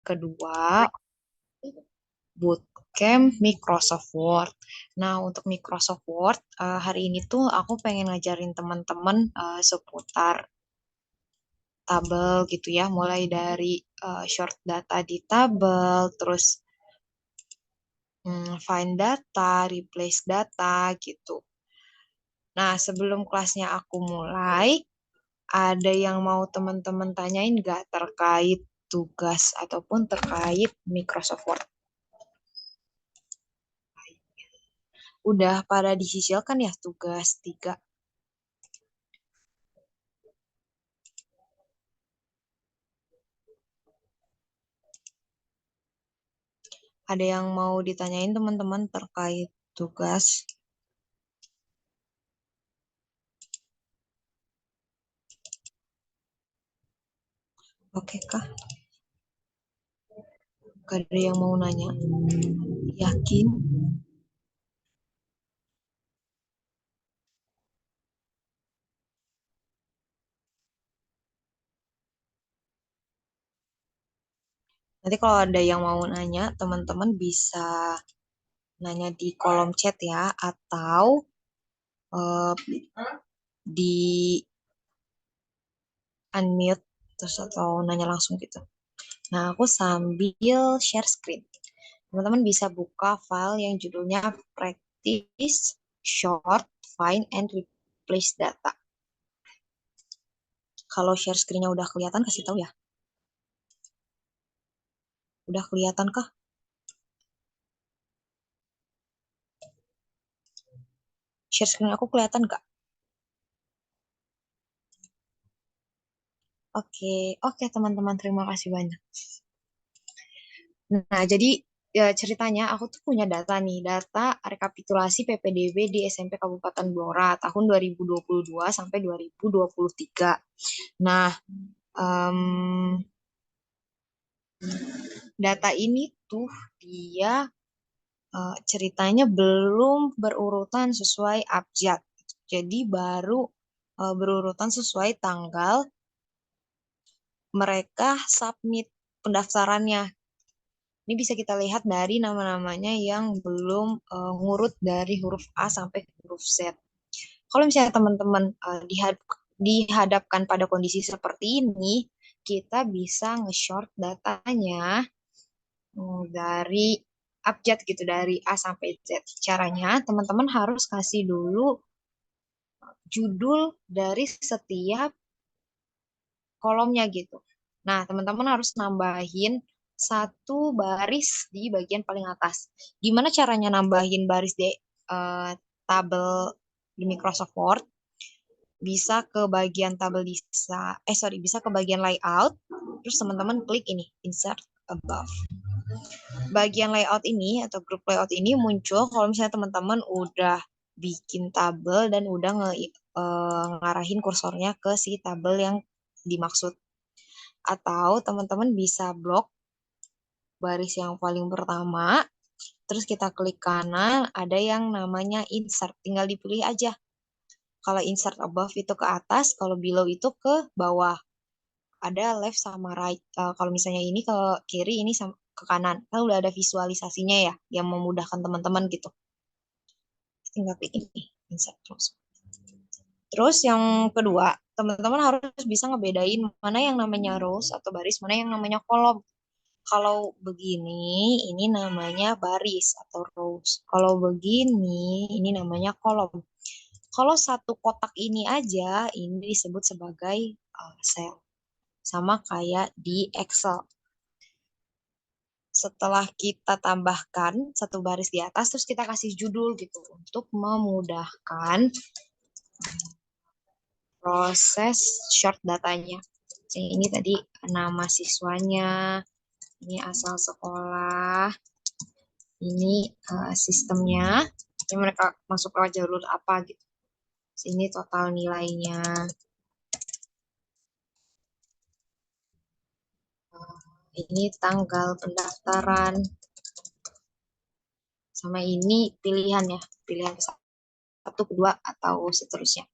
kedua, bootcamp Microsoft Word. Nah, untuk Microsoft Word, hari ini tuh aku pengen ngajarin teman-teman seputar tabel gitu ya, mulai dari short data di tabel, terus find data, replace data gitu. Nah, sebelum kelasnya aku mulai, ada yang mau teman-teman tanyain nggak terkait tugas ataupun terkait Microsoft Word? Udah pada disisipkan ya tugas 3? Ada yang mau ditanyain teman-teman terkait tugas? Oke kah? Gak ada yang mau nanya? Yakin? Nanti kalau ada yang mau nanya, teman-teman bisa nanya di kolom chat ya, atau eh, di unmute terus atau nanya langsung gitu. Nah, aku sambil share screen. Teman-teman bisa buka file yang judulnya practice short find and replace data. Kalau share screen-nya udah kelihatan, kasih tahu ya. Udah kelihatan kah? Share screen aku kelihatan nggak? Oke, oke teman-teman, terima kasih banyak. Nah, jadi ya ceritanya aku tuh punya data nih, data rekapitulasi PPDB di SMP Kabupaten Blora tahun 2022 sampai 2023. Nah, em, data ini tuh dia ceritanya belum berurutan sesuai abjad. Jadi baru berurutan sesuai tanggal mereka submit pendaftarannya. Ini bisa kita lihat dari nama-namanya yang belum ngurut dari huruf A sampai huruf Z. Kalau misalnya teman-teman dihadapkan pada kondisi seperti ini, kita bisa nge-short datanya dari abjad gitu, dari A sampai Z. Caranya, teman-teman harus kasih dulu judul dari setiap kolomnya gitu. Nah, teman-teman harus nambahin satu baris di bagian paling atas. Gimana caranya nambahin baris di tabel di Microsoft Word? Bisa ke bagian tabel bisa ke bagian layout, terus teman-teman klik ini, insert above. Bagian layout ini atau grup layout ini muncul kalau misalnya teman-teman udah bikin tabel dan udah ngarahin kursornya ke si tabel yang dimaksud. Atau teman-teman bisa blok baris yang paling pertama, terus kita klik kanan, ada yang namanya insert, tinggal dipilih aja. Kalau insert above itu ke atas, kalau below itu ke bawah. Ada left sama right. Kalau misalnya ini ke kiri, ini sama, ke kanan. Kan udah ada visualisasinya ya, yang memudahkan teman-teman gitu. Tinggal klik ini, insert terus. Terus yang kedua, teman-teman harus bisa ngebedain mana yang namanya rows atau baris, mana yang namanya kolom. Kalau begini, ini namanya baris atau rows. Kalau begini, ini namanya kolom. Kalau satu kotak ini aja, ini disebut sebagai cell. Sama kayak di Excel. Setelah kita tambahkan satu baris di atas, terus kita kasih judul gitu untuk memudahkan proses short datanya. Ini tadi nama siswanya, ini asal sekolah, ini sistemnya, ini mereka masuk lewat jalur apa gitu. Sini total nilainya. Ini tanggal pendaftaran. Sama ini pilihan ya, pilihan satu, kedua, atau seterusnya.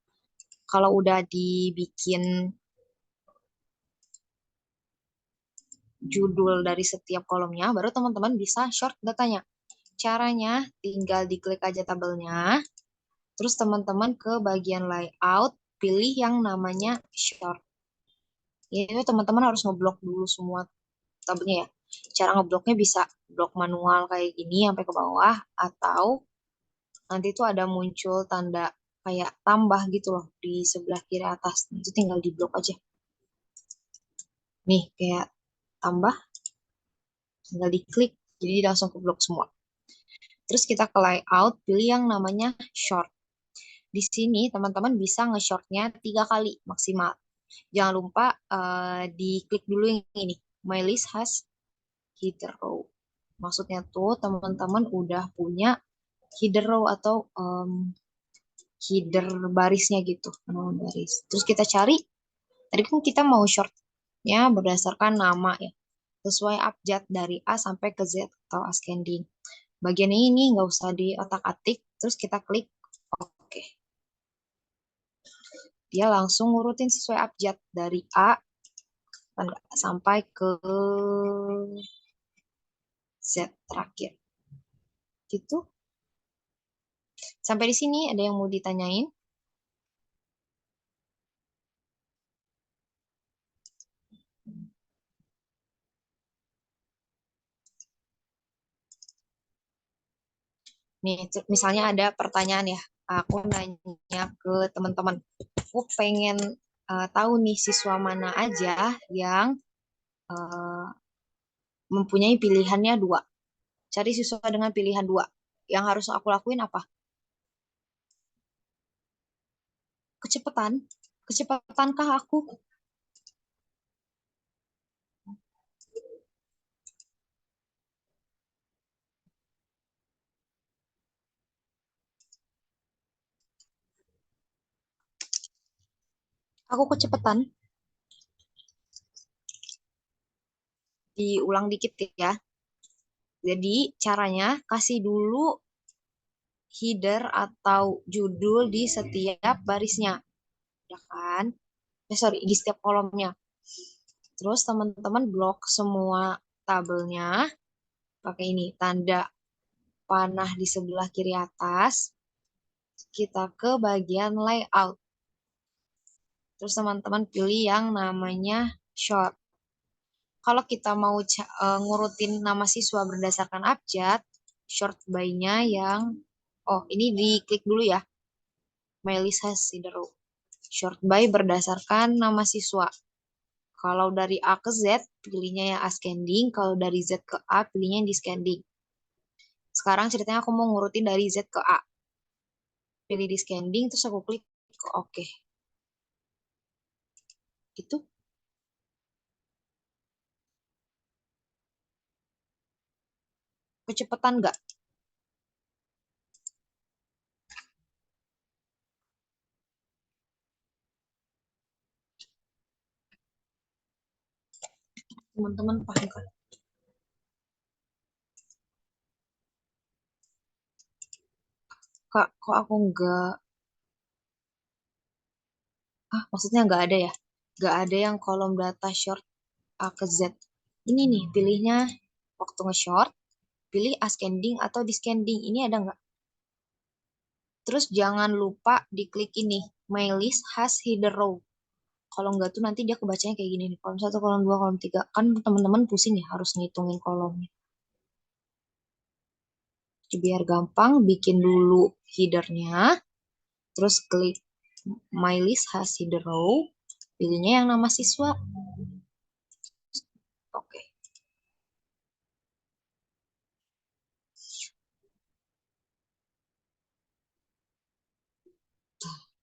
Kalau udah dibikin judul dari setiap kolomnya, baru teman-teman bisa short datanya. Caranya tinggal diklik aja tabelnya, terus teman-teman ke bagian layout, pilih yang namanya short. Itu teman-teman harus ngeblok dulu semua tabelnya ya. Cara ngebloknya bisa blok manual kayak gini sampai ke bawah, atau nanti tuh ada muncul tanda kayak tambah gitu loh di sebelah kiri atas. Itu tinggal di blok aja. Nih, kayak tambah, tinggal diklik. Jadi langsung ke blok semua. Terus kita ke layout, pilih yang namanya short. Di sini teman-teman bisa nge-shortnya 3 kali maksimal. Jangan lupa diklik dulu yang ini. My list has header row. Maksudnya tuh teman-teman udah punya header row atau header barisnya gitu. Baris. Terus kita cari, tadi kan kita mau shortnya berdasarkan nama ya. Sesuai abjad dari A sampai ke Z atau ascending. Bagian ini nggak usah diotak-atik, terus kita klik oke. Dia langsung ngurutin sesuai abjad dari A sampai ke Z terakhir. Gitu. Sampai di sini ada yang mau ditanyain? Nih, misalnya ada pertanyaan ya. Aku nanya ke teman-teman. Aku pengen tahu nih siswa mana aja yang uh, mempunyai pilihannya dua. Cari siswa dengan pilihan dua. Yang harus aku lakuin apa? Kecepatan. Kecepatankah aku? Aku kecepatan. Diulang dikit ya. Jadi caranya kasih dulu header atau judul di setiap barisnya, ya kan? Sorry, di setiap kolomnya. Terus teman-teman blok semua tabelnya pakai ini tanda panah di sebelah kiri atas. Kita ke bagian layout. Terus teman-teman pilih yang namanya short. Kalau kita mau ngurutin nama siswa berdasarkan abjad, short by-nya yang ini diklik dulu ya. Melisa Sidero. Short by berdasarkan nama siswa. Kalau dari A ke Z, pilihnya yang ascending. Kalau dari Z ke A, pilihnya yang descending. Sekarang ceritanya aku mau ngurutin dari Z ke A. Pilih descending, terus aku klik ke OK. Itu kecepatan nggak? Teman-teman paham kan? Kak, kok aku nggak... maksudnya nggak ada ya? Nggak ada yang kolom data short A ke Z. Ini nih, pilihnya waktu nge-short, pilih ascending atau descending. Ini ada nggak? Terus jangan lupa diklik ini, my list has header row. Kalau nggak tuh nanti dia kebacanya kayak gini nih. Kolom 1, kolom 2, kolom 3. Kan teman-teman pusing ya harus ngitungin kolomnya. Jadi biar gampang, bikin dulu headernya. Terus klik my list has header row. Pilihnya yang nama siswa. Oke,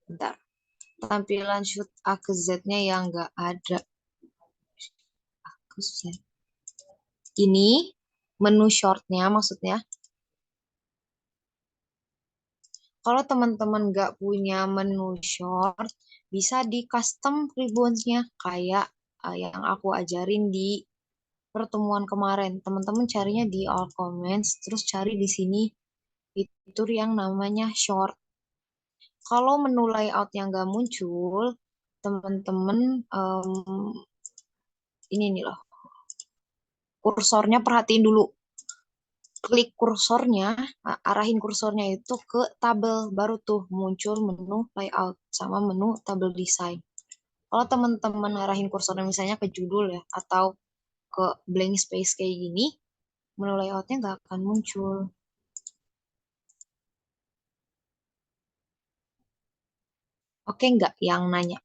bentar. Tampilan shoot A ke Z-nya yang nggak ada. Ini menu shortnya maksudnya. Kalau teman-teman nggak punya menu short, bisa di custom ribbons-nya kayak yang aku ajarin di pertemuan kemarin. Teman-teman carinya di all comments, terus cari di sini fitur yang namanya short. Kalau menu layout yang nggak muncul, teman-teman ini nih loh. kursornya perhatiin dulu. Klik kursornya, arahin kursornya itu ke tabel, baru tuh muncul menu layout sama menu tabel design. Kalau teman-teman arahin kursornya misalnya ke judul ya, atau ke blank space kayak gini, menu layoutnya nggak akan muncul. Oke nggak yang nanya?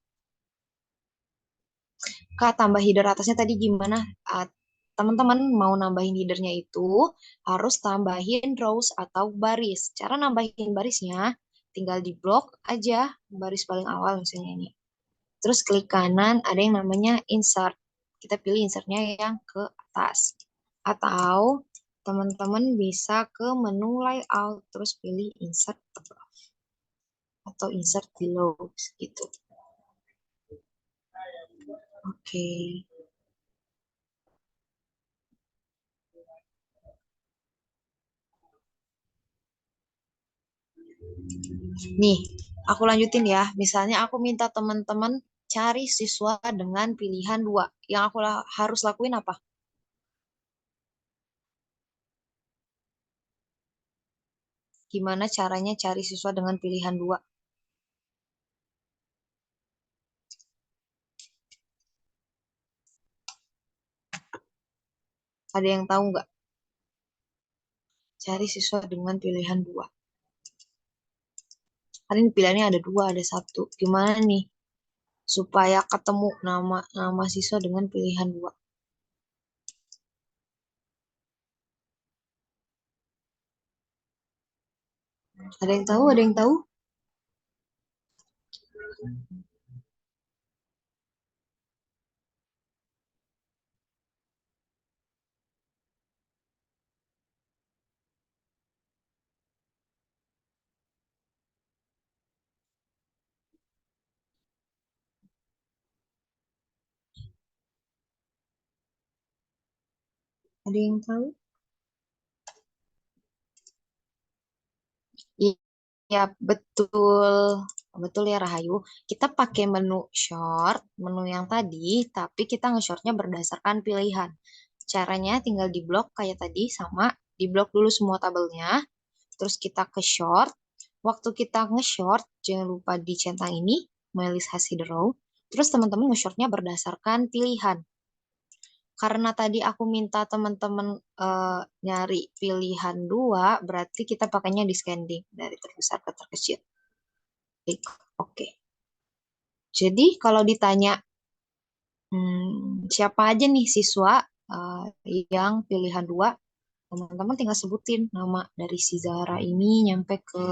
Kak, tambah header atasnya tadi gimana? Ah, Teman-teman mau nambahin headernya itu harus tambahin rows atau baris. Cara nambahin barisnya tinggal di blok aja baris paling awal misalnya ini. Terus klik kanan ada yang namanya insert. Kita pilih insertnya yang ke atas. Atau teman-teman bisa ke menu layout terus pilih insert above atau insert below gitu. Oke. Nih, aku lanjutin ya. Misalnya aku minta teman-teman cari siswa dengan pilihan dua. Yang aku harus lakuin apa? Gimana caranya cari siswa dengan pilihan dua? Ada yang tahu nggak? Cari siswa dengan pilihan dua. Kan ini pilihannya ada dua, ada satu. Gimana nih supaya ketemu nama nama siswa dengan pilihan dua? Ada yang tahu? Ada yang tahu? Ada yang tahu? Iya, betul. Betul ya Rahayu. Kita pakai menu short, menu yang tadi, tapi kita nge-shortnya berdasarkan pilihan. Caranya tinggal di blok kayak tadi, sama di blok dulu semua tabelnya, terus kita ke short. Waktu kita nge-short, jangan lupa dicentang ini, my list has hidden row. Terus teman-teman nge-shortnya berdasarkan pilihan. Karena tadi aku minta teman-teman nyari pilihan dua, berarti kita pakainya descending dari terbesar ke terkecil. Klik oke. Jadi kalau ditanya siapa aja nih siswa eh, yang pilihan dua, teman-teman tinggal sebutin nama dari si Zahra ini nyampe ke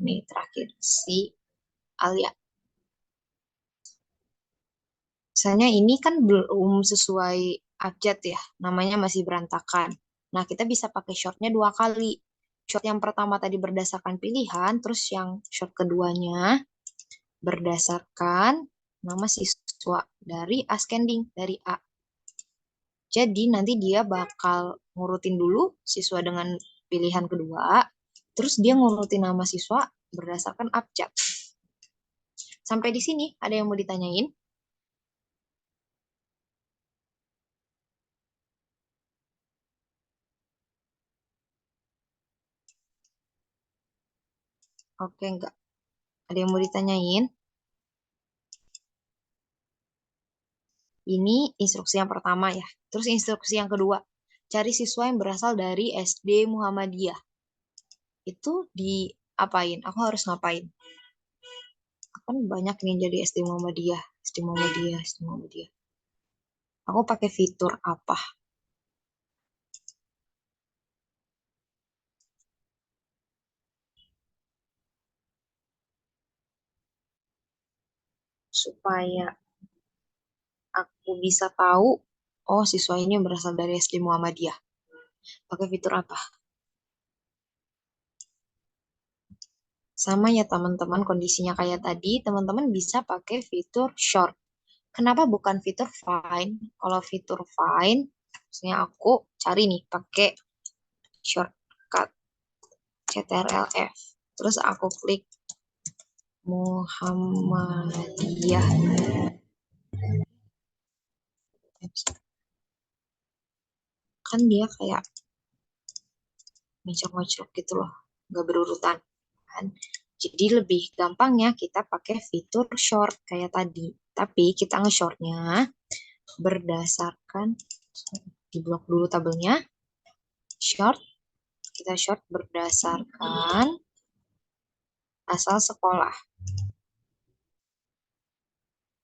nih terakhir si Alia. Misalnya ini kan belum sesuai abjad ya, namanya masih berantakan. Nah, kita bisa pakai shortnya dua kali. Short yang pertama tadi berdasarkan pilihan, terus yang short keduanya berdasarkan nama siswa dari ascending, dari A. Jadi nanti dia bakal ngurutin dulu siswa dengan pilihan kedua, terus dia ngurutin nama siswa berdasarkan abjad. Sampai di sini ada yang mau ditanyain? Oke, enggak. Ada yang mau ditanyain? Ini instruksi yang pertama ya. Terus instruksi yang kedua, cari siswa yang berasal dari SD Muhammadiyah. Itu diapain? Aku harus ngapain? Kan banyak nih jadi SD Muhammadiyah, SD Muhammadiyah, SD Muhammadiyah. Aku pakai fitur apa supaya aku bisa tahu, oh siswa ini berasal dari SD Muhammadiyah. Pakai fitur apa? Sama ya teman-teman, kondisinya kayak tadi, teman-teman bisa pakai fitur short. Kenapa bukan fitur find? Kalau fitur find, misalnya aku cari nih pakai shortcut CTRL-F. Terus aku klik Muhammadiyah. kan dia kayak ngocok-ngocok gitu loh, nggak berurutan kan. Jadi lebih gampangnya kita pakai fitur short kayak tadi. Tapi kita nge-shortnya berdasarkan, di blok dulu tabelnya, short, kita short berdasarkan asal sekolah.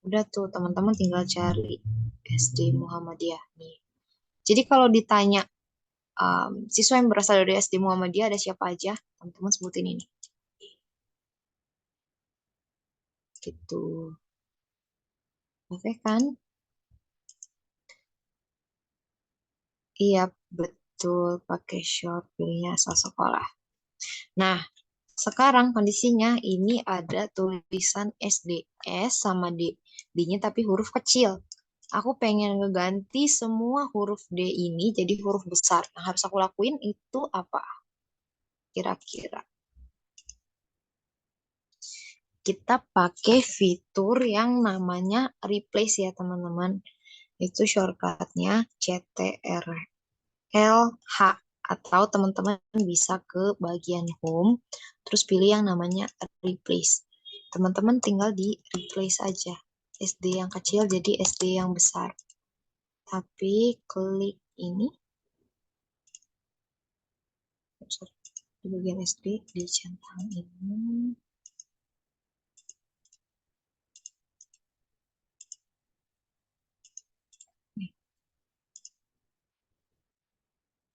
Udah tuh teman-teman tinggal cari SD Muhammadiyah nih. Jadi kalau ditanya siswa yang berasal dari SD Muhammadiyah ada siapa aja, teman-teman sebutin ini. Gitu. Oke kan? Iya, betul. Pakai short, pilihnya asal sekolah. Nah, sekarang kondisinya ini ada tulisan SD. S sama D. D-nya tapi huruf kecil. Aku pengen ngeganti semua huruf D ini jadi huruf besar. Nah, harus aku lakuin itu apa? Kira-kira. Kita pakai fitur yang namanya replace ya, teman-teman. Itu shortcutnya CTRL-H. Atau teman-teman bisa ke bagian home, terus pilih yang namanya replace. Teman-teman tinggal di replace aja. SD yang kecil jadi SD yang besar. Tapi klik ini, di bagian SD, dicentang ini. Nih.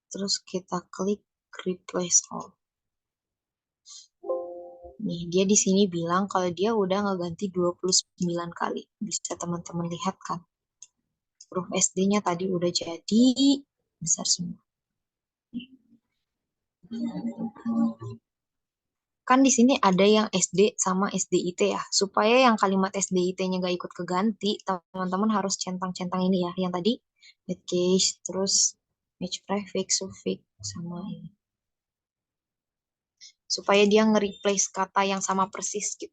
Terus kita klik replace all. Nih, dia di sini bilang kalau dia udah ngeganti 29 kali. Bisa teman-teman lihat kan? Huruf SD-nya tadi udah jadi besar semua. Kan di sini ada yang SD sama SDIT ya. Supaya yang kalimat SDIT-nya gak ikut keganti, teman-teman harus centang-centang ini ya. Yang tadi, mid case, terus match prefix, suffix, sama ini. Supaya dia nge-replace kata yang sama persis gitu.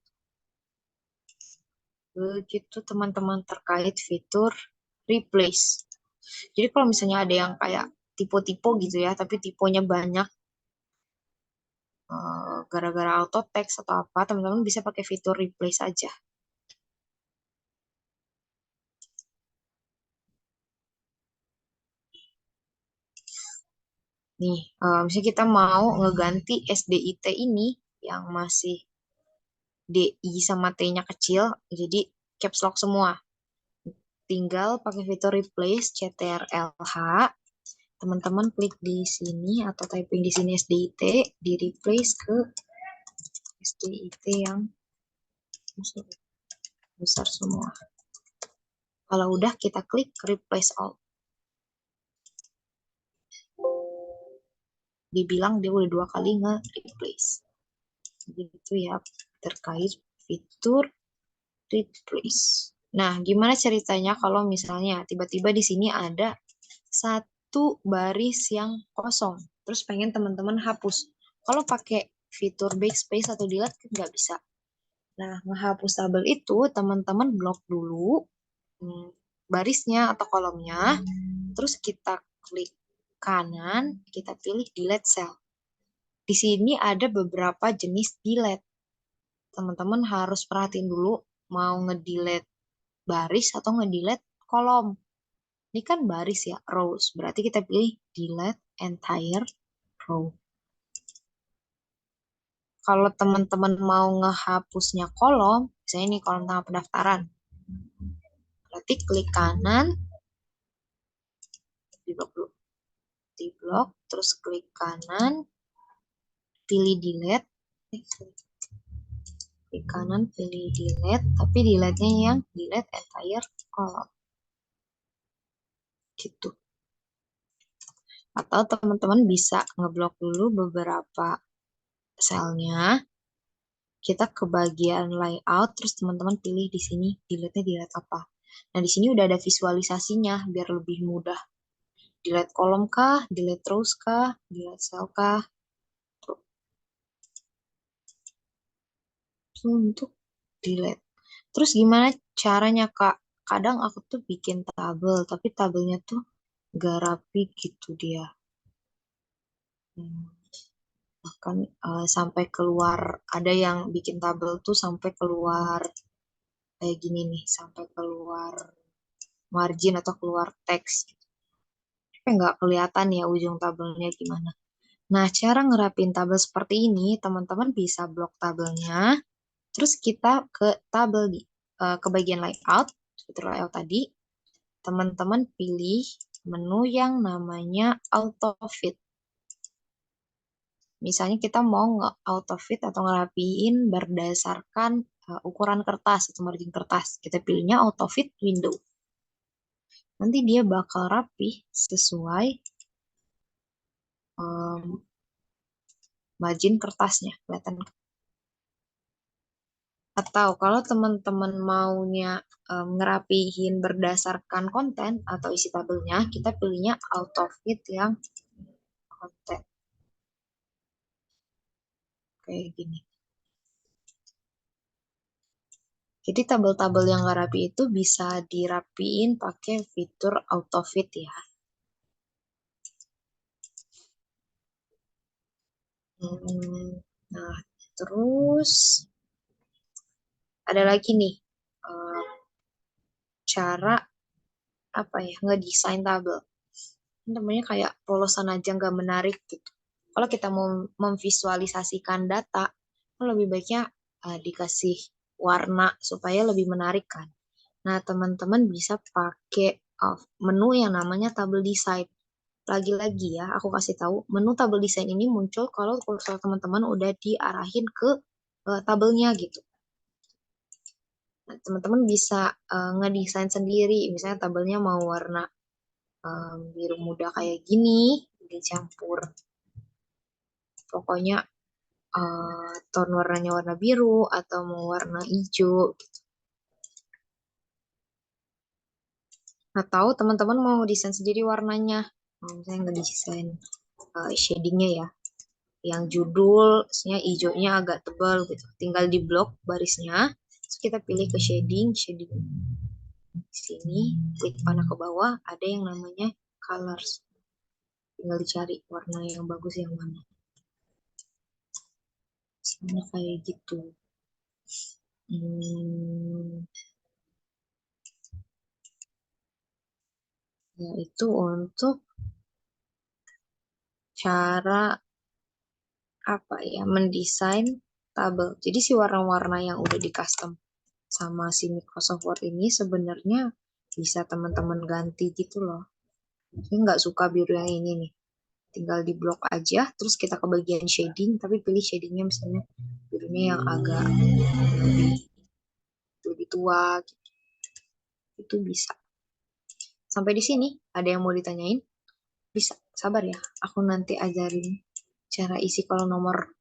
Begitu teman-teman terkait fitur replace. Jadi kalau misalnya ada yang kayak tipe-tipe gitu ya, tapi tipenya banyak gara-gara auto text atau apa, teman-teman bisa pakai fitur replace aja. Nih, misalnya kita mau ngeganti SDIT ini yang masih DI sama T-nya kecil, jadi caps lock semua. Tinggal pakai fitur replace CTRL-H, teman-teman klik di sini atau typing di sini SDIT, di replace ke SDIT yang besar semua. Kalau udah kita klik replace all. Dibilang dia udah 2 kali nge-replace. Gitu ya terkait fitur replace. Nah, gimana ceritanya kalau misalnya tiba-tiba di sini ada satu baris yang kosong, terus pengen teman-teman hapus. Kalau pakai fitur backspace atau delete kan nggak bisa. Nah, menghapus tabel itu teman-teman blok dulu hmm, barisnya atau kolomnya, terus kita klik kanan, kita pilih delete cell. Di sini ada beberapa jenis delete. Teman-teman harus perhatiin dulu mau ngedelete baris atau ngedelete kolom. Ini kan baris ya, rows. Berarti kita pilih delete entire row. Kalau teman-teman mau ngehapusnya kolom, misalnya ini kolom tengah pendaftaran. Berarti klik kanan, di blok dulu. Di blok, terus klik kanan, pilih delete. Klik kanan, pilih delete, tapi delete-nya yang delete entire column. Gitu. Atau teman-teman bisa ngeblok dulu beberapa selnya. Kita ke bagian layout, terus teman-teman pilih di sini delete-nya delete apa. Nah, di sini udah ada visualisasinya biar lebih mudah. Delete kolom kah, delete rows kah, delete cell kah. Tuh. Untuk delete. Terus gimana caranya, Kak? Kadang aku tuh bikin tabel, tapi tabelnya tuh gak rapi gitu dia. Hmm, Bahkan sampai keluar, ada yang bikin tabel tuh sampai keluar kayak gini nih, sampai keluar margin atau keluar teks. Tapi nggak kelihatan ya ujung tabelnya gimana. Nah, cara ngerapin tabel seperti ini, teman-teman bisa blok tabelnya, terus kita ke tabel ke bagian layout, fitur layout tadi, teman-teman pilih menu yang namanya auto fit. Misalnya kita mau nge-auto fit atau ngerapiin berdasarkan ukuran kertas atau margin kertas. Kita pilihnya auto fit window. Nanti dia bakal rapih sesuai um, margin kertasnya. Kelihatan. Atau kalau teman-teman maunya ngerapihin berdasarkan konten atau isi tabelnya, kita pilihnya auto fit yang konten. Kayak gini. Jadi tabel-tabel yang nggak rapi itu bisa dirapiin pakai fitur auto fit ya. Nah, terus ada lagi nih eh, cara apa ya ngedesain tabel. Ini namanya kayak polosan aja nggak menarik gitu. Kalau kita mau memvisualisasikan data, kan lebih baiknya dikasih warna supaya lebih menarik kan. Nah, teman-teman bisa pakai menu yang namanya tabel design. Lagi-lagi ya, aku kasih tahu, menu tabel design ini muncul kalau kursor teman-teman udah diarahin ke tabelnya gitu. Nah, teman-teman bisa ngedesain sendiri, misalnya tabelnya mau warna biru muda kayak gini, dicampur. Pokoknya tone warnanya warna biru atau mau warna hijau. Atau teman-teman mau desain sendiri warnanya. Misalnya ngedesain shadingnya ya. Yang judul, misalnya hijaunya agak tebal gitu. Tinggal di blok barisnya. Terus kita pilih ke shading, shading di sini, klik panah ke bawah, ada yang namanya colors. Tinggal dicari warna yang bagus yang mana. Sama kayak gitu. Hmm, Yaitu untuk cara apa ya mendesain tabel. Jadi si warna-warna yang udah di custom sama si Microsoft Word ini sebenarnya bisa teman-teman ganti gitu loh. Ini nggak suka biru yang ini nih. Tinggal di blok aja, terus kita ke bagian shading, tapi pilih shadingnya misalnya birunya yang agak lebih, lebih tua, gitu. Itu bisa. Sampai di sini, ada yang mau ditanyain? Bisa, sabar ya. Aku nanti ajarin cara isi kolom nomor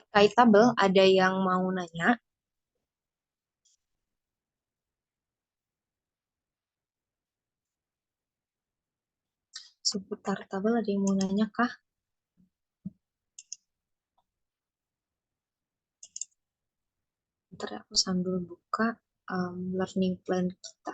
terkait tabel. Ada yang mau nanya? Seputar tabel ada yang mau nanya kah? Ntar aku sambil buka learning plan kita.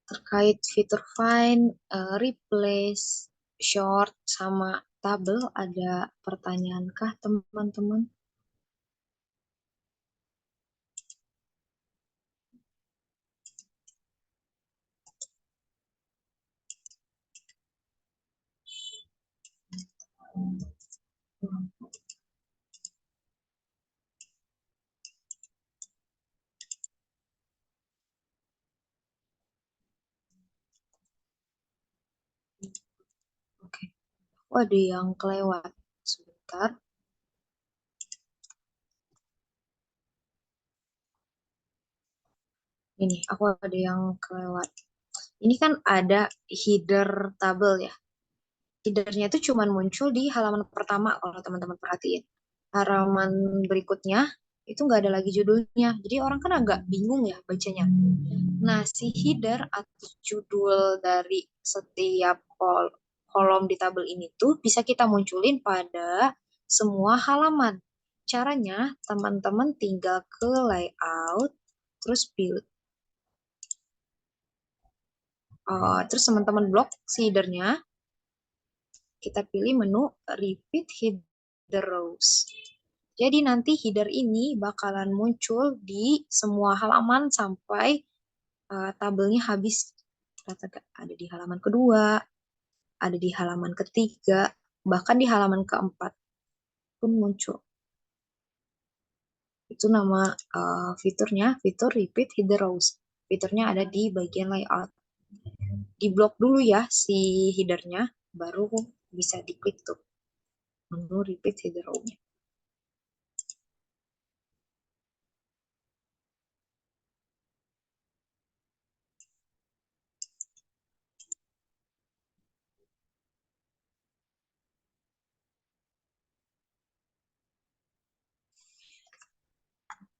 Terkait fitur find, replace, short, sama tabel, ada pertanyaan kah teman-teman? Oke, oh, ada yang kelewat. Sebentar. Ini, aku ada yang kelewat. Ini kan ada header tabel ya. Headernya itu cuma muncul di halaman pertama kalau teman-teman perhatiin. Halaman berikutnya itu nggak ada lagi judulnya. Jadi orang kan agak bingung ya bacanya. Nah, si header atau judul dari setiap kolom di tabel ini tuh bisa kita munculin pada semua halaman. Caranya, teman-teman tinggal ke layout, terus pilih, terus teman-teman blok si headernya, kita pilih menu repeat header rows. Jadi nanti header ini bakalan muncul di semua halaman sampai tabelnya habis. Ada di halaman kedua, ada di halaman ketiga, bahkan di halaman keempat pun muncul. Itu nama fiturnya, fitur repeat header rows. Fiturnya ada di bagian layout. Di blok dulu ya si headernya, baru bisa diklik tuh menu repeat header row-nya.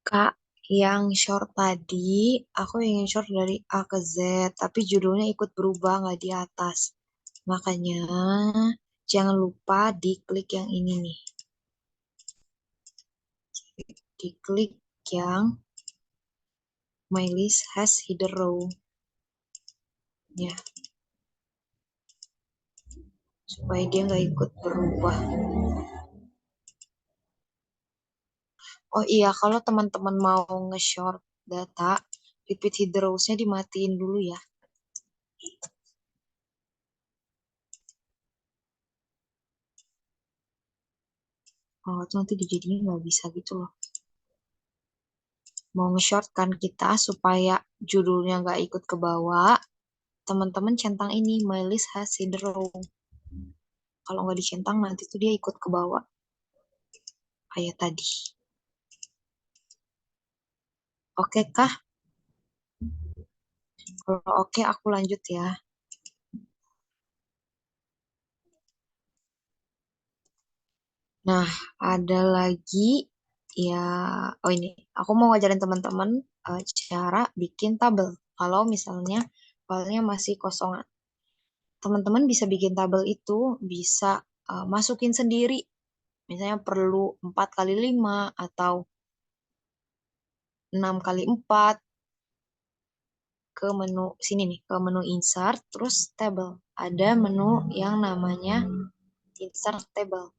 Kak, yang short tadi, aku ingin short dari A ke Z, tapi judulnya ikut berubah nggak di atas. Makanya, jangan lupa diklik yang ini nih. Diklik yang My list has header row. Ya, supaya dia nggak ikut berubah. Oh iya, kalau teman-teman mau nge-short data, repeat header rows-nya dimatiin dulu ya. Kalau itu nanti dijadinya nggak bisa gitu loh. Mau nge-short kan kita supaya judulnya nggak ikut ke bawah, teman-teman centang ini, my list has header row. Kalau nggak dicentang nanti tuh dia ikut ke bawah. Kayak tadi. Oke kah? Kalau oke aku lanjut ya. Nah, ada lagi ya, oh ini, aku mau ngajarin teman-teman cara bikin tabel. Kalau misalnya filenya masih kosongan, teman-teman bisa bikin tabel itu, bisa masukin sendiri. Misalnya perlu 4 kali 5 atau 6 kali 4 ke menu sini nih, ke menu insert, terus table. Ada menu yang namanya insert table.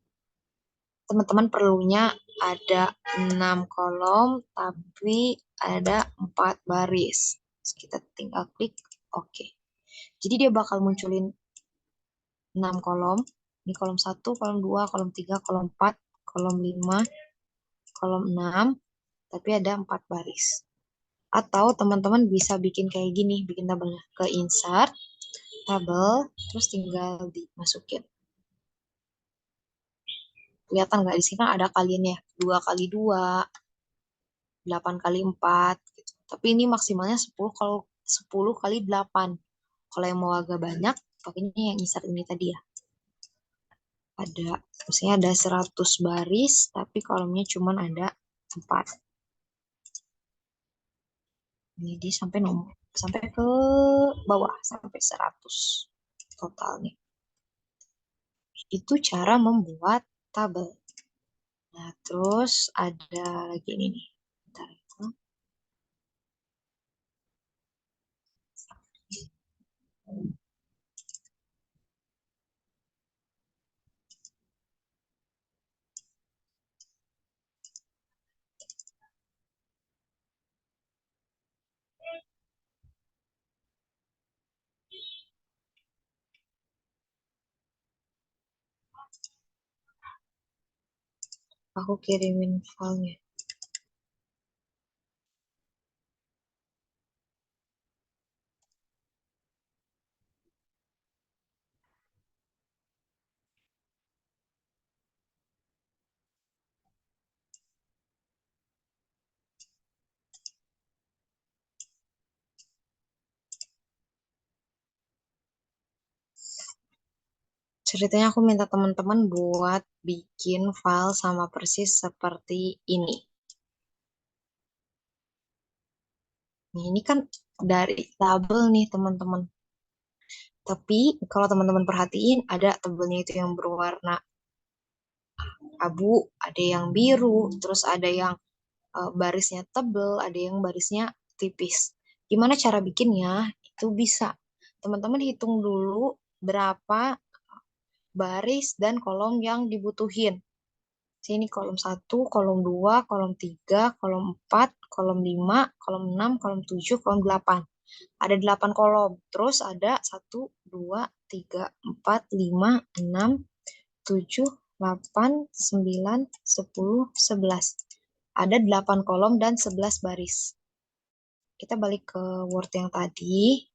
Teman-teman perlunya ada 6 kolom, tapi ada 4 baris. Terus kita tinggal klik OK. Jadi dia bakal munculin 6 kolom. Ini kolom 1, kolom 2, kolom 3, kolom 4, kolom 5, kolom 6, tapi ada 4 baris. Atau teman-teman bisa bikin kayak gini, bikin tabelnya. Ke insert, tabel, terus tinggal dimasukin. Kelihatan nggak di sini kan ada kaliannya 2 kali 2, 8 kali 4 gitu. Tapi ini maksimalnya 10 kalau 10 kali 8. Kalau yang mau agak banyak, pakainya yang insert ini tadi ya. Ada, misalnya ada 100 baris, tapi kolomnya cuma ada 4. Ini dia sampai nomor, sampai ke bawah, sampai 100 totalnya. Itu cara membuat tabel. Nah, terus ada lagi ini nih. Bentar, ya. Aku kirimin filenya. Ceritanya aku minta teman-teman buat bikin file sama persis seperti ini. Nah, ini kan dari tabel nih teman-teman. Tapi kalau teman-teman perhatiin ada tabelnya itu yang berwarna abu, ada yang biru, terus ada yang barisnya tebel, ada yang barisnya tipis. Gimana cara bikinnya? Itu bisa. Teman-teman hitung dulu berapa baris dan kolom yang dibutuhin. Sini kolom satu, kolom 2, kolom 3, kolom 4, kolom 5, kolom 6, kolom 7, kolom 8. Ada 8 kolom. Terus ada satu, 2, 3, 4, 5, 6, 7, 8, 9, 10, 11. Ada 8 kolom dan 11 baris. Kita balik ke Word yang tadi.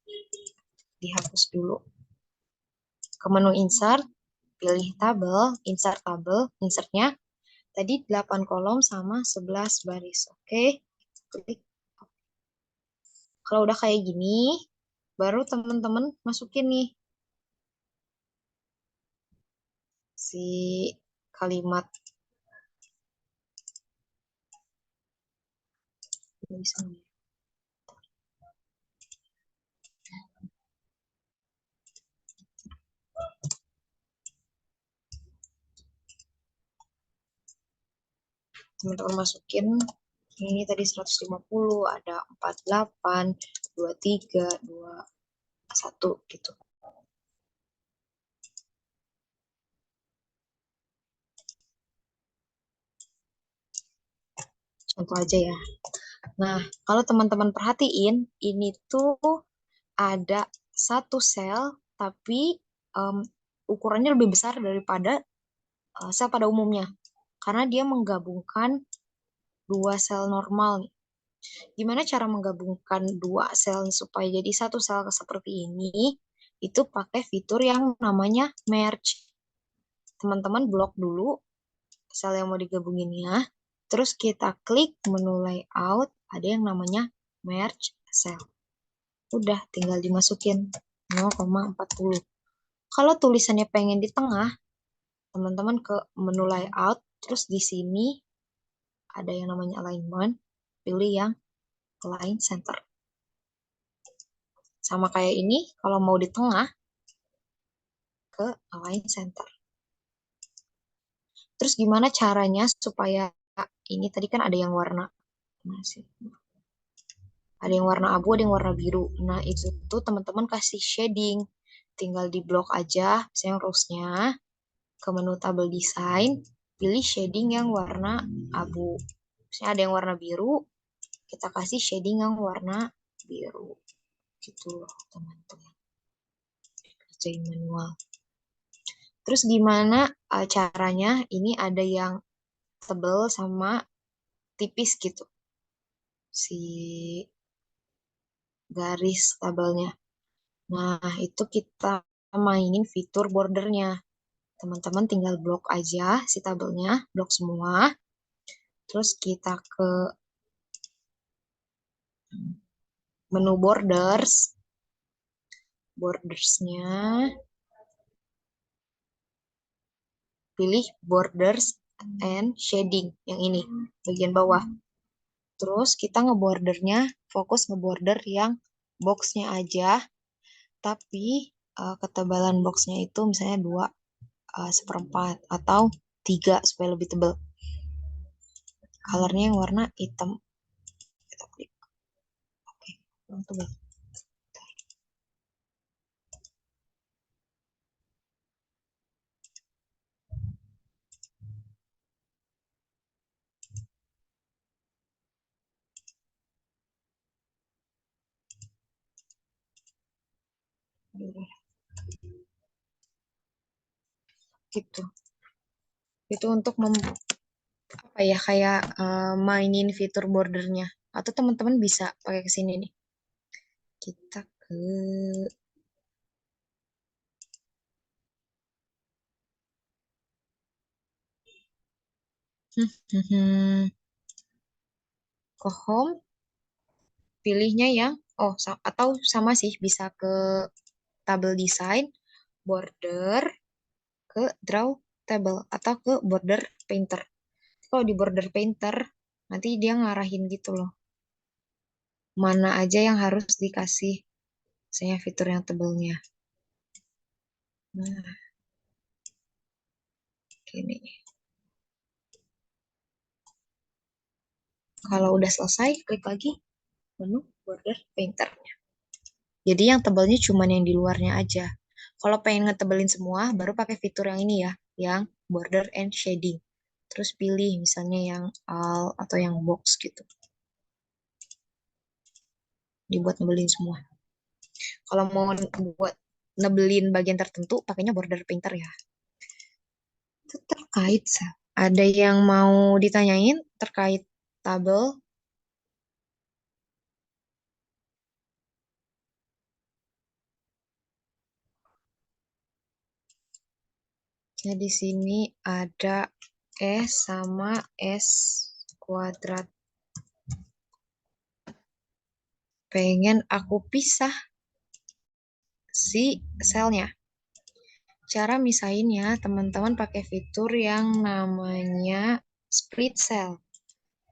Dihapus dulu. Ke menu insert, pilih tabel, insert tabel, insertnya. Tadi 8 kolom sama 11 baris. Oke, klik. Kalau udah kayak gini, baru teman-teman masukin nih si kalimat. Teman-teman masukin ini tadi 150, ada 48, 23, 21 gitu. Contoh aja ya. Nah, kalau teman-teman perhatiin, ini tuh ada satu sel, tapi um, ukurannya lebih besar daripada sel pada umumnya. Karena dia menggabungkan dua sel normal. Gimana cara menggabungkan dua sel supaya jadi satu sel seperti ini? Itu pakai fitur yang namanya merge. Teman-teman blok dulu sel yang mau digabunginnya. Terus kita klik menu layout, ada yang namanya merge cell. Udah, tinggal dimasukin 0,40. Kalau tulisannya pengen di tengah, teman-teman ke menu layout, terus di sini ada yang namanya alignment, pilih yang align center. Sama kayak ini, kalau mau di tengah, ke align center. Terus gimana caranya supaya ini tadi kan ada yang warna masih ada yang warna abu, ada yang warna biru. Nah, itu tuh teman-teman kasih shading. Tinggal di blok aja, misalnya rose-nya, ke menu tabel design, pilih shading yang warna abu. Misalnya ada yang warna biru, kita kasih shading yang warna biru. Gitu loh, teman-teman. Kerjain manual. Terus gimana caranya? Ini ada yang tebel sama tipis gitu. Si garis tabelnya. Nah, itu kita mainin fitur bordernya. Teman-teman tinggal blok aja si tabelnya, blok semua. Terus kita ke menu borders. Bordersnya, pilih borders and shading. Yang ini, bagian bawah. Terus kita ngebordernya, fokus ngeborder yang boxnya aja. Tapi ketebalan boxnya itu misalnya 2/4 atau 3 supaya lebih tebal. Colornya yang warna hitam. Kita klik. Oke, kurang tebal. Gitu. Itu untuk apa ya kayak mainin fitur bordernya. Atau teman-teman bisa pakai ke sini nih. Kita ke ke home, pilihnya yang atau sama sih bisa ke tabel design, border, ke draw table atau ke border painter. Kalau di border painter nanti dia ngarahin gitu loh. mana aja yang harus dikasih, misalnya fitur yang tebelnya. Nah, gini. Kalau udah selesai, klik lagi menu border painter. Jadi yang tebelnya cuma yang di luarnya aja. Kalau pengen ngetebelin semua, baru pakai fitur yang ini ya, yang border and shading. Terus pilih misalnya yang all atau yang box gitu. Dibuat nebelin semua. Kalau mau buat nebelin bagian tertentu, pakainya border painter ya. Itu terkait, ada yang mau ditanyain terkait tabel? Ya, di sini ada S sama S kuadrat. Pengen aku pisah si selnya. Cara misahinnya, teman-teman pakai fitur yang namanya split cell.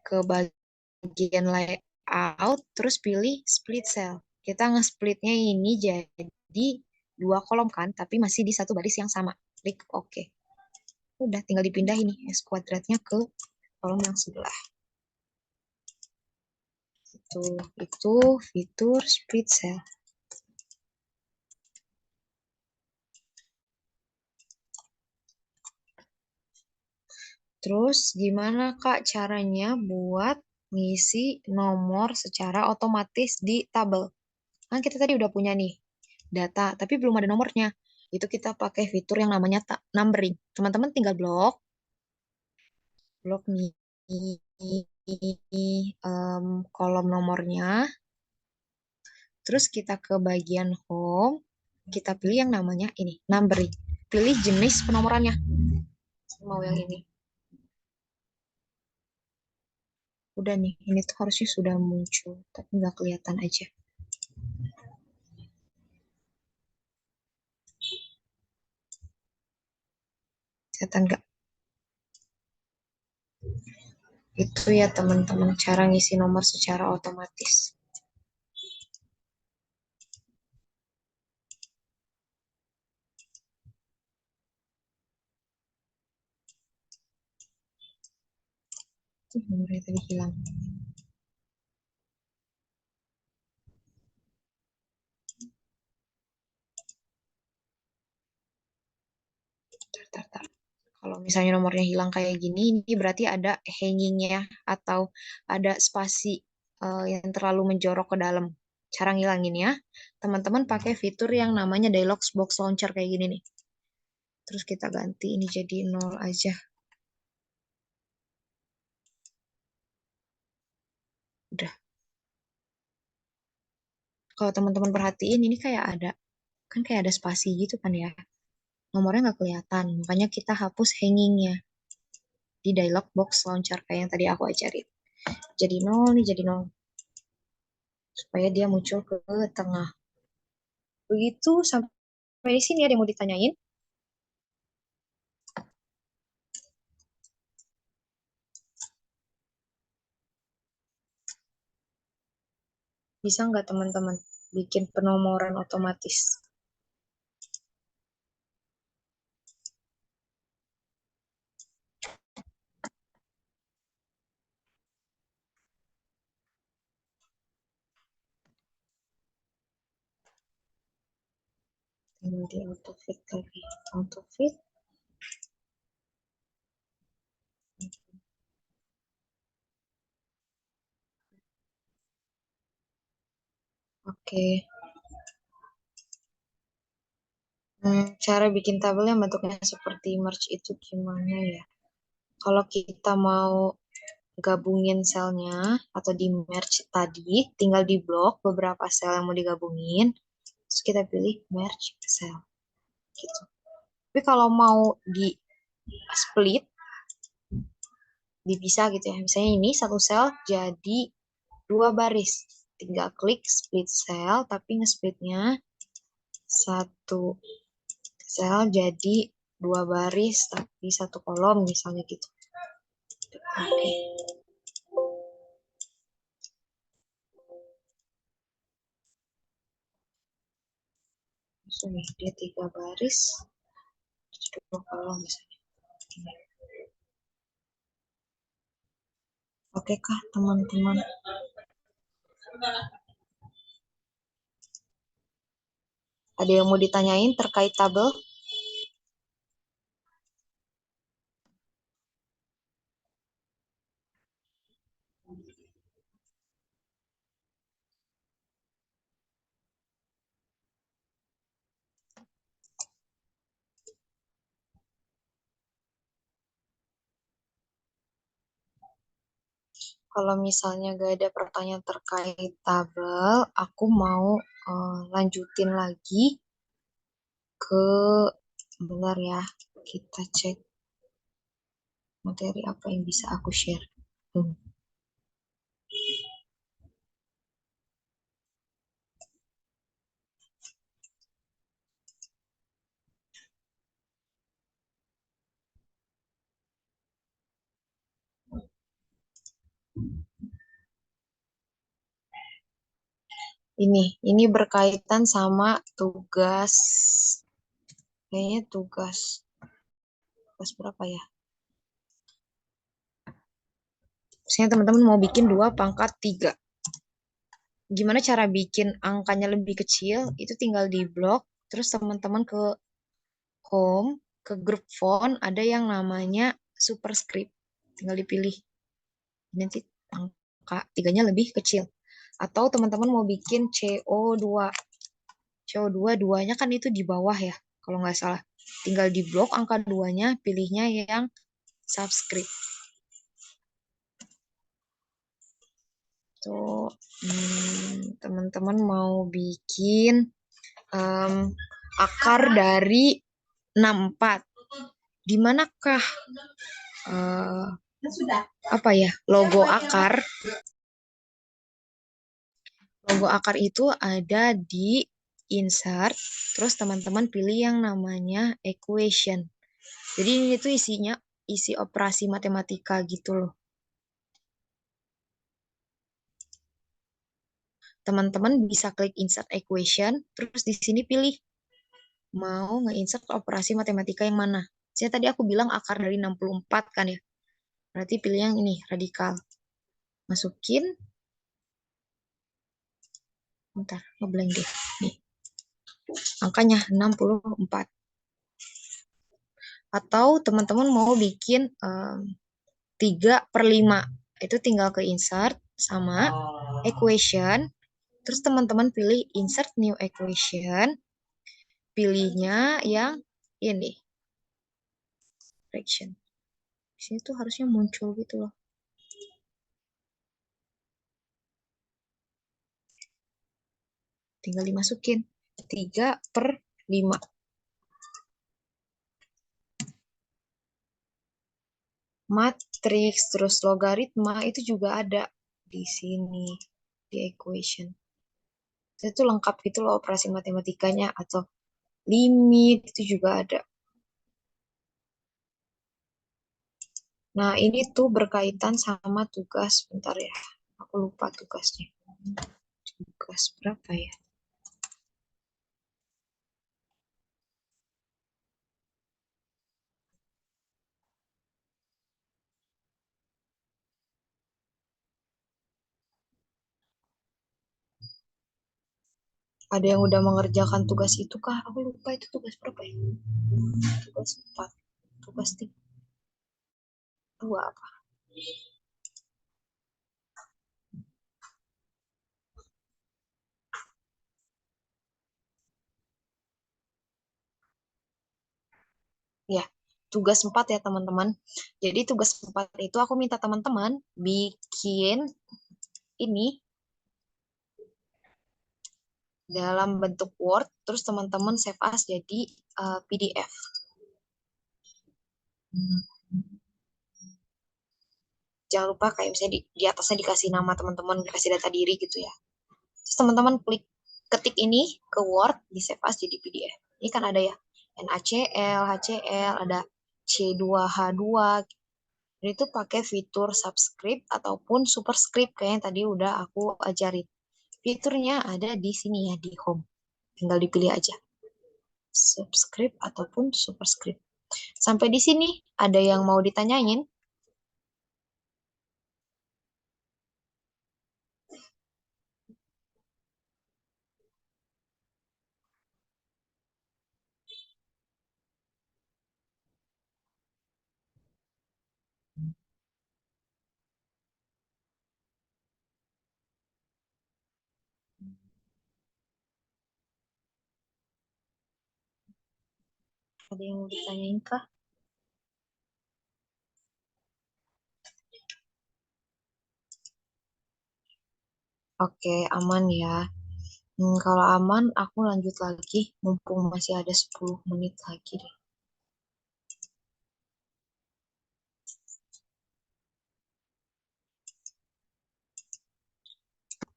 Ke bagian layout, terus pilih split cell. Kita nge-splitnya ini jadi dua kolom kan, tapi masih di satu baris yang sama. Klik OK. Udah, tinggal dipindah ini S kuadratnya ke kolom yang sebelah. Itu fitur split cell. Terus gimana Kak caranya buat ngisi nomor secara otomatis di tabel? Kan kita tadi udah punya nih data, tapi belum ada nomornya. Itu kita pakai fitur yang namanya numbering. Teman-teman tinggal blok nih kolom nomornya. Terus kita ke bagian home, kita pilih yang namanya ini, numbering. Pilih jenis penomorannya. Mau yang ini. Udah nih, ini tuh harusnya sudah muncul, tapi nggak kelihatan aja. Kelihatan nggak? Itu ya teman-teman, cara ngisi nomor secara otomatis. Tuh, nomornya tadi hilang. Tar. Kalau misalnya nomornya hilang kayak gini, ini berarti ada hangingnya atau ada spasi yang terlalu menjorok ke dalam. Cara ngilanginnya, teman-teman pakai fitur yang namanya dialog box launcher kayak gini nih. Terus kita ganti ini jadi 0 aja. Udah. Kalau teman-teman perhatiin, ini kayak ada spasi gitu kan ya. Nomornya nggak kelihatan, makanya kita hapus hangingnya di dialog box launcher kayak yang tadi aku ajarin. Jadi 0 nih, jadi 0. Supaya dia muncul ke tengah. Begitu sampai di sini ada yang mau ditanyain? Bisa nggak teman-teman bikin penomoran otomatis? Tinggal di autofit lagi. Autofit. Oke. Cara bikin tabel yang bentuknya seperti merge itu gimana ya? Kalau kita mau gabungin selnya atau di merge tadi, tinggal di blok beberapa sel yang mau digabungin, terus kita pilih merge cell gitu. Tapi kalau mau di split, dipisah gitu ya. Misalnya ini satu sel jadi dua baris. Tinggal klik split cell, tapi nge-splitnya satu sel jadi dua baris, tapi satu kolom misalnya gitu. Oke. Sorry, dia 3 baris, 2 kolom misalnya. Oke kah, teman-teman? Ada yang mau ditanyain terkait tabel? Kalau misalnya gak ada pertanyaan terkait tabel, aku mau lanjutin lagi ke, bentar ya, kita cek materi apa yang bisa aku share. Hmm. Ini berkaitan sama tugas, kayaknya tugas berapa ya? Misalnya teman-teman mau bikin 2 pangkat 3. Gimana cara bikin angkanya lebih kecil? Itu tinggal di blok, terus teman-teman ke home, ke grup font, ada yang namanya superscript. Tinggal dipilih. Nanti angka 3-nya lebih kecil. Atau teman-teman mau bikin CO2. CO2, 2-nya kan itu di bawah ya, kalau nggak salah. Tinggal di blok angka 2-nya, pilihnya yang subscript. Tuh, teman-teman mau bikin um, akar dari 64. Di manakah apa ya, logo akar? Logo akar itu ada di insert, terus teman-teman pilih yang namanya equation. Jadi ini tuh isinya isi operasi matematika gitu loh. Teman-teman bisa klik insert equation, terus di sini pilih mau nge-insert operasi matematika yang mana. Saya tadi aku bilang akar dari 64 kan ya. Berarti pilih yang ini, radikal. Masukin. Bentar, ngeblank deh. Nih, angkanya 64. Atau teman-teman mau bikin 3/5. Itu tinggal ke insert sama equation. Terus teman-teman pilih insert new equation. Pilihnya yang ini, fraction. Di sini tuh harusnya muncul gitu loh. Tinggal dimasukin 3/5. Matriks, terus logaritma itu juga ada di sini, di equation. Itu lengkap gitu loh operasi matematikanya, atau limit itu juga ada. Nah, ini tuh berkaitan sama tugas, bentar ya. Aku lupa tugasnya. Tugas berapa ya? Ada yang udah mengerjakan tugas itu kah? Aku lupa itu tugas berapa ya? Tugas 4. Tugas 2 apa? Ya, tugas 4 ya teman-teman. Jadi tugas 4 itu aku minta teman-teman bikin ini dalam bentuk Word, terus teman-teman save as jadi PDF. Jangan lupa kayak misalnya di atasnya dikasih nama teman-teman, dikasih data diri gitu ya. Terus teman-teman klik ketik ini ke Word, di save as jadi PDF. Ini kan ada ya, NaCl, HCl, ada C2H2. Dan itu pakai fitur subscript ataupun superscript kayak yang tadi udah aku ajarin. Fiturnya ada di sini ya, di home. Tinggal dipilih aja. subscribe ataupun superscribe. Sampai di sini ada yang mau ditanyain? Ada yang mau ditanyain kah? Oke, aman ya. Kalau aman, aku lanjut lagi. Mumpung masih ada 10 menit lagi deh.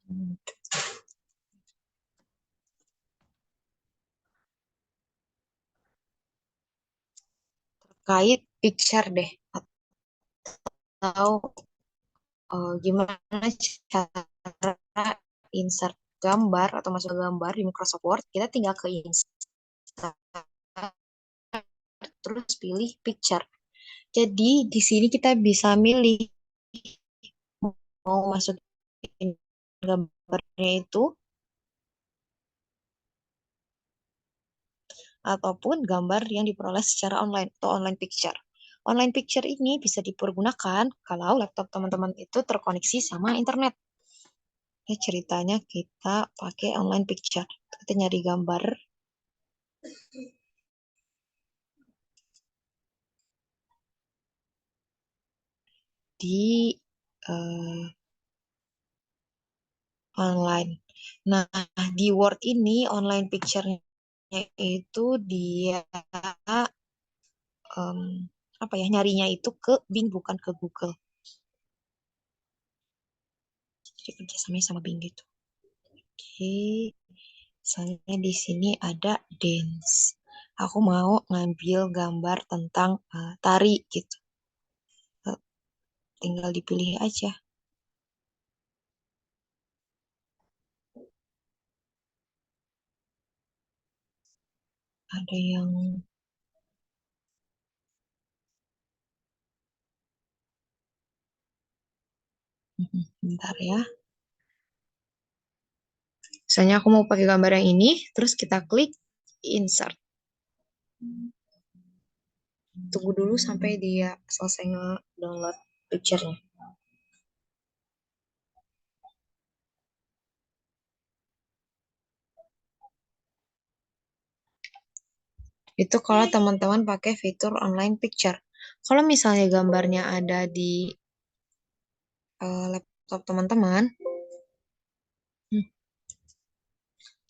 Hmm, Terkait picture deh. Atau gimana cara insert gambar atau masuk ke gambar di Microsoft Word. Kita tinggal ke insert, terus pilih picture. Jadi di sini kita bisa milih mau masukin gambarnya itu ataupun gambar yang diperoleh secara online atau online picture. Online picture ini bisa dipergunakan kalau laptop teman-teman itu terkoneksi sama internet. Ini ceritanya kita pakai online picture. Kita nyari gambar di online. Nah, di Word ini online picture-nya itu dia em, apa ya nyarinya itu ke Bing bukan ke Google. Jadi kerjasamanya sama Bing gitu. Oke, misalnya di sini ada dance. Aku mau ngambil gambar tentang tari gitu. Eh, Tinggal dipilih aja. Ada yang bentar ya. Misalnya aku mau pakai gambar yang ini, terus kita klik insert. Tunggu dulu sampai dia selesai nge-download picture-nya. Itu kalau teman-teman pakai fitur online picture. Kalau misalnya gambarnya ada di laptop teman-teman, hmm,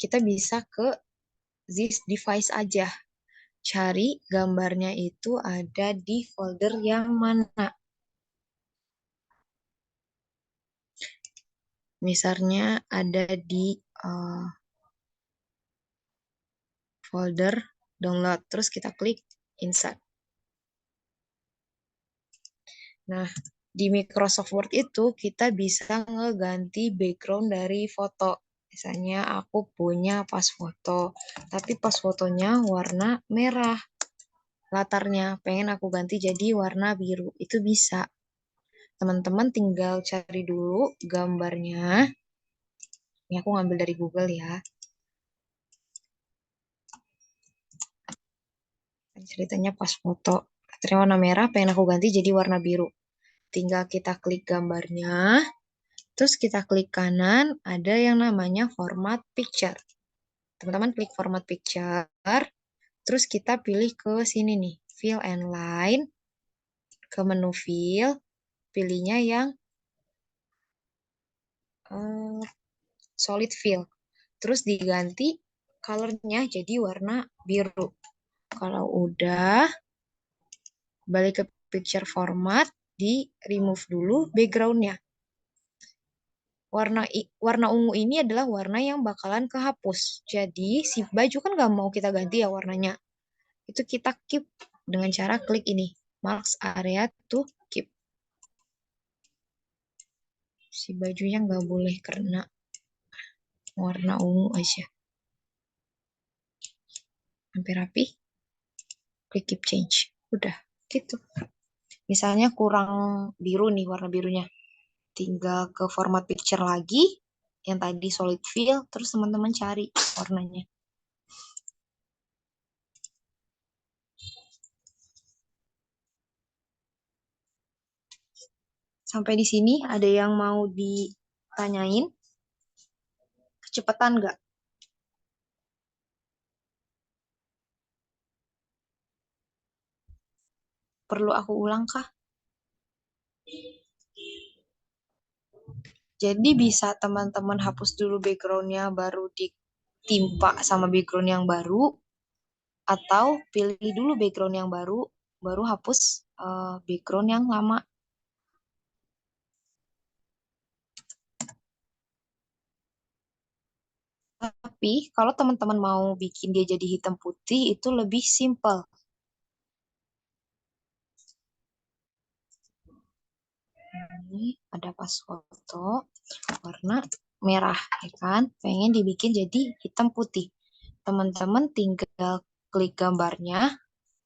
kita bisa ke this device aja. Cari gambarnya itu ada di folder yang mana. Misalnya ada di eh, folder download, terus kita klik insert. Nah, di Microsoft Word itu kita bisa ngeganti background dari foto. Misalnya aku punya pas foto, tapi pas fotonya warna merah. Latarnya pengen aku ganti jadi warna biru. Itu bisa. Teman-teman tinggal cari dulu gambarnya. Ini aku ngambil dari Google ya. Ceritanya pas foto. Latarnya warna merah, pengen aku ganti jadi warna biru. Tinggal kita klik gambarnya. Terus kita klik kanan, ada yang namanya format picture. Teman-teman klik format picture, terus kita pilih ke sini nih, fill and line, ke menu fill, pilihnya yang eh, solid fill. Terus diganti colornya jadi warna biru. Kalau udah, balik ke picture format, di remove dulu backgroundnya. Warna ungu ini adalah warna yang bakalan kehapus. Jadi si baju kan nggak mau kita ganti ya warnanya. Itu kita keep dengan cara klik ini, marks area to keep. Si bajunya nggak boleh kena warna ungu aja. Sampai rapi, klik keep change. Udah, gitu. Misalnya kurang biru nih warna birunya. Tinggal ke format picture lagi, yang tadi solid fill, terus teman-teman cari warnanya. Sampai di sini ada yang mau ditanyain? Kecepatan nggak? Perlu aku ulang kah? Jadi bisa teman-teman hapus dulu backgroundnya baru ditimpa sama background yang baru, atau pilih dulu background yang baru, baru hapus background yang lama. Tapi kalau teman-teman mau bikin dia jadi hitam putih itu lebih simple. Ini ada pas foto warna merah, ya kan? Pengen dibikin jadi hitam putih. Teman-teman tinggal klik gambarnya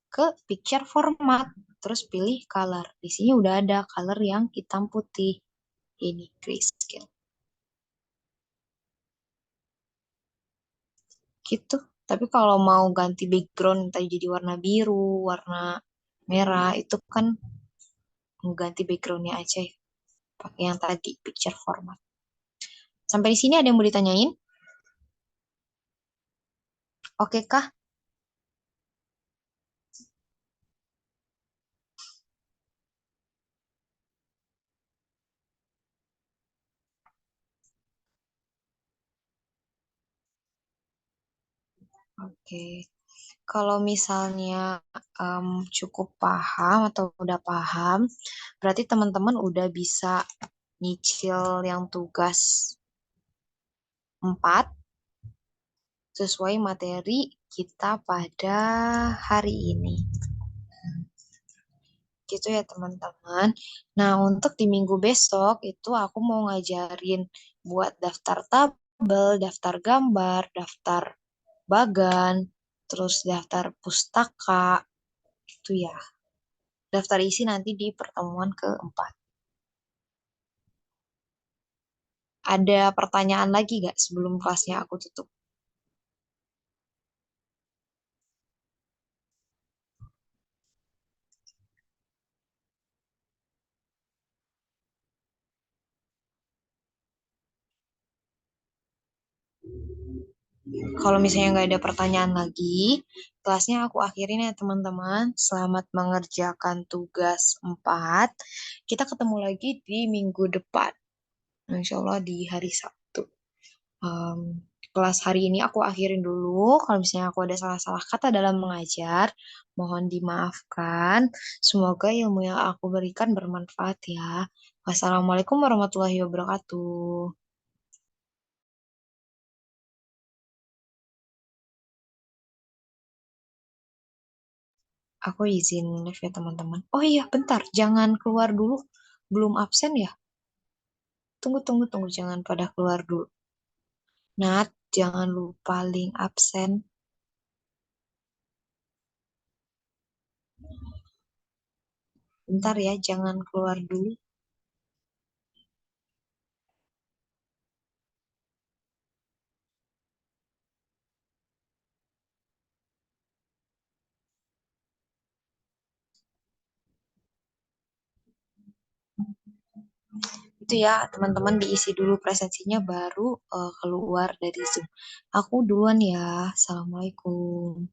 ke picture format, terus pilih color. Di sini udah ada color yang hitam putih. Ini grayscale. Gitu. Tapi kalau mau ganti background tadi jadi warna biru, warna merah, itu kan ganti backgroundnya aja ya. Pakai yang tadi picture format. Sampai di sini ada yang mau ditanyain? Oke kah? Oke. Kalau misalnya cukup paham atau udah paham, berarti teman-teman udah bisa nyicil yang tugas 4 sesuai materi kita pada hari ini. Gitu ya teman-teman. Nah, untuk di minggu besok itu aku mau ngajarin buat daftar tabel, daftar gambar, daftar bagan, terus daftar pustaka, itu ya. Daftar isi nanti di pertemuan keempat. Ada pertanyaan lagi nggak sebelum kelasnya aku tutup? Kalau misalnya nggak ada pertanyaan lagi, kelasnya aku akhirin ya teman-teman. Selamat mengerjakan tugas 4. Kita ketemu lagi di minggu depan. Insya Allah di hari Sabtu. Em, Kelas hari ini aku akhirin dulu. Kalau misalnya aku ada salah-salah kata dalam mengajar, mohon dimaafkan. Semoga ilmu yang aku berikan bermanfaat ya. Wassalamualaikum warahmatullahi wabarakatuh. Aku izin live ya teman-teman. Oh iya, bentar. Jangan keluar dulu. Belum absen ya? Tunggu, tunggu, tunggu. Jangan pada keluar dulu. Nat, jangan lupa link absen. Bentar ya, jangan keluar dulu. Itu ya, teman-teman diisi dulu presensinya baru keluar dari Zoom. Aku duluan ya. Assalamualaikum.